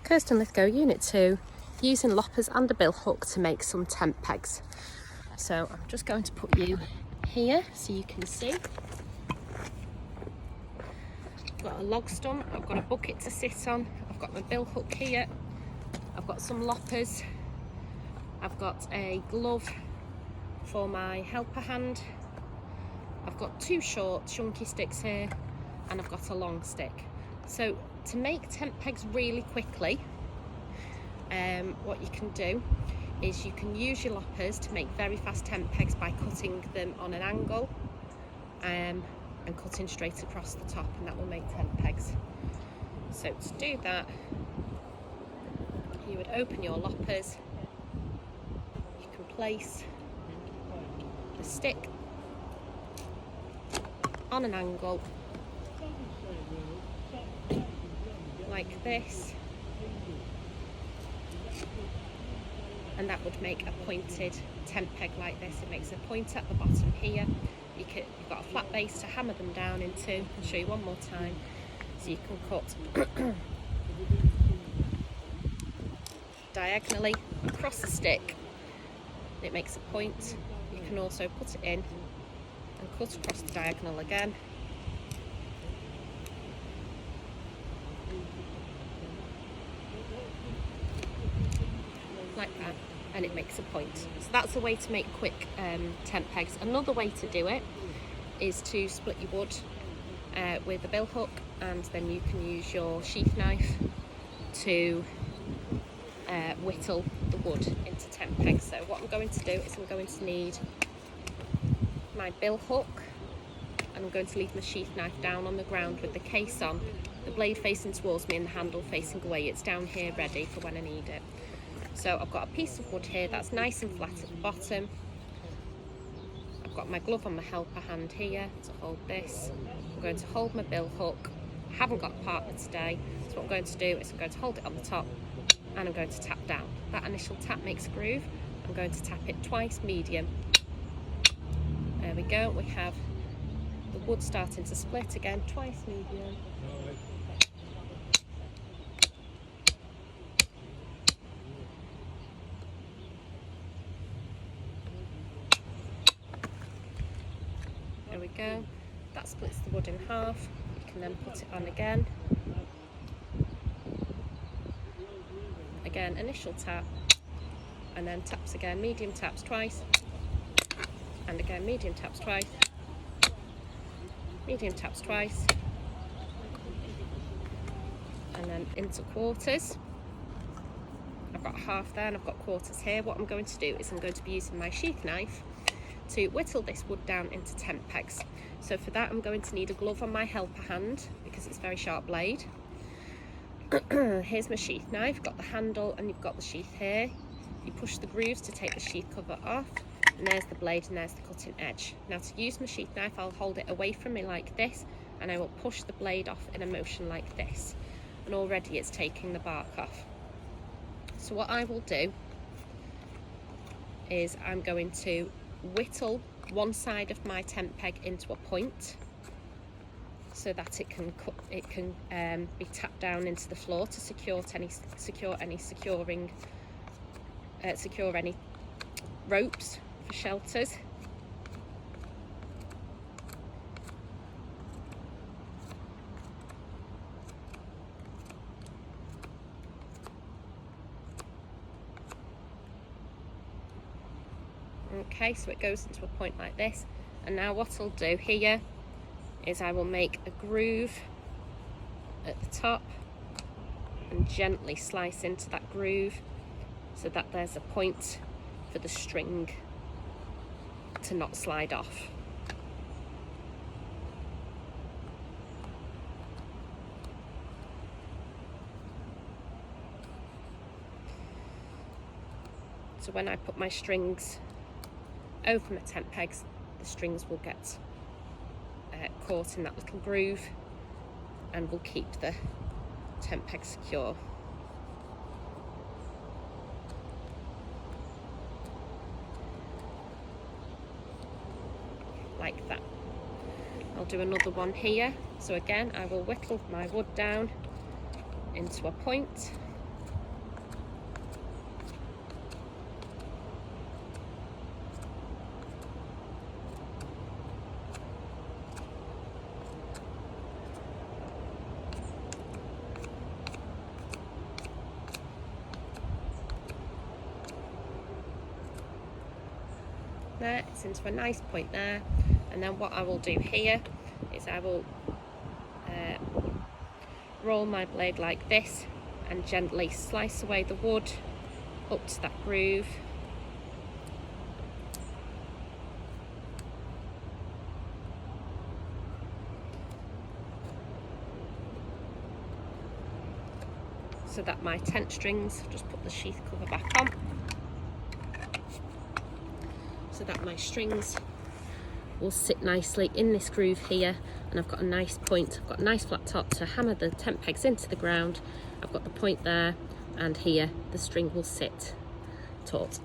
Kirsten Lythgoe, Unit 2, using loppers and a bill hook to make some tent pegs. So I'm just going to put you here so you can see. I've got a log stump, I've got a bucket to sit on, I've got my bill hook here, I've got some loppers, I've got a glove for my helper hand, I've got two short chunky sticks here, and I've got a long stick. So to make tent pegs really quickly, what you can do is you can use your loppers to make very fast tent pegs by cutting them on an angle and cutting straight across the top, and that will make tent pegs. So to do that, you would open your loppers, you can place the stick on an angle like this, and that would make a pointed tent peg like this. It makes a point at the bottom here. You've got a flat base to hammer them down into. I'll show you one more time. So you can cut diagonally across the stick. It makes a point. You can also put it in and cut across the diagonal again. Like that, and it makes a point. So that's a way to make quick tent pegs. Another way to do it is to split your wood with a bill hook, and then you can use your sheath knife to whittle the wood into tent pegs. So what I'm going to do is I'm going to need my bill hook, and I'm going to leave my sheath knife down on the ground with the case on, the blade facing towards me and the handle facing away. It's down here ready for when I need it. So I've got a piece of wood here that's nice and flat at the bottom. I've got my glove on my helper hand here to hold this. I'm going to hold my bill hook. I haven't got a partner today, so what I'm going to do is I'm going to hold it on the top and I'm going to tap down. That initial tap makes a groove. I'm going to tap it twice, medium. There we go, we have the wood starting to split again, twice medium. There we go, that splits the wood in half. You can then put it on again. Again, initial tap, and then taps again, medium taps twice, and again, medium taps twice, medium taps twice, and then into quarters. I've got half there and I've got quarters here. What I'm going to do is I'm going to be using my sheath knife to whittle this wood down into tent pegs. So for that I'm going to need a glove on my helper hand because it's a very sharp blade. Here's my sheath knife, you've got the handle and you've got the sheath here. You push the grooves to take the sheath cover off, and there's the blade and there's the cutting edge. Now to use my sheath knife, I'll hold it away from me like this, and I will push the blade off in a motion like this, and already it's taking the bark off. So what I will do is I'm going to whittle one side of my tent peg into a point so that it can be tapped down into the floor to secure any ropes for shelters. Okay, so it goes into a point like this, and now what I'll do here is I will make a groove at the top and gently slice into that groove so that there's a point for the string to not slide off. So when I put my strings over my tent pegs, the strings will get caught in that little groove and will keep the tent peg secure. Like that. I'll do another one here. So again, I will whittle my wood down into a point. there, it's into a nice point there. And then what I will do here is I will roll my blade like this and gently slice away the wood up to that groove. So that my tent strings, just put the sheath cover back on, so that my strings will sit nicely in this groove here, and I've got a nice point, I've got a nice flat top to hammer the tent pegs into the ground. I've got the point there, and here the string will sit taut.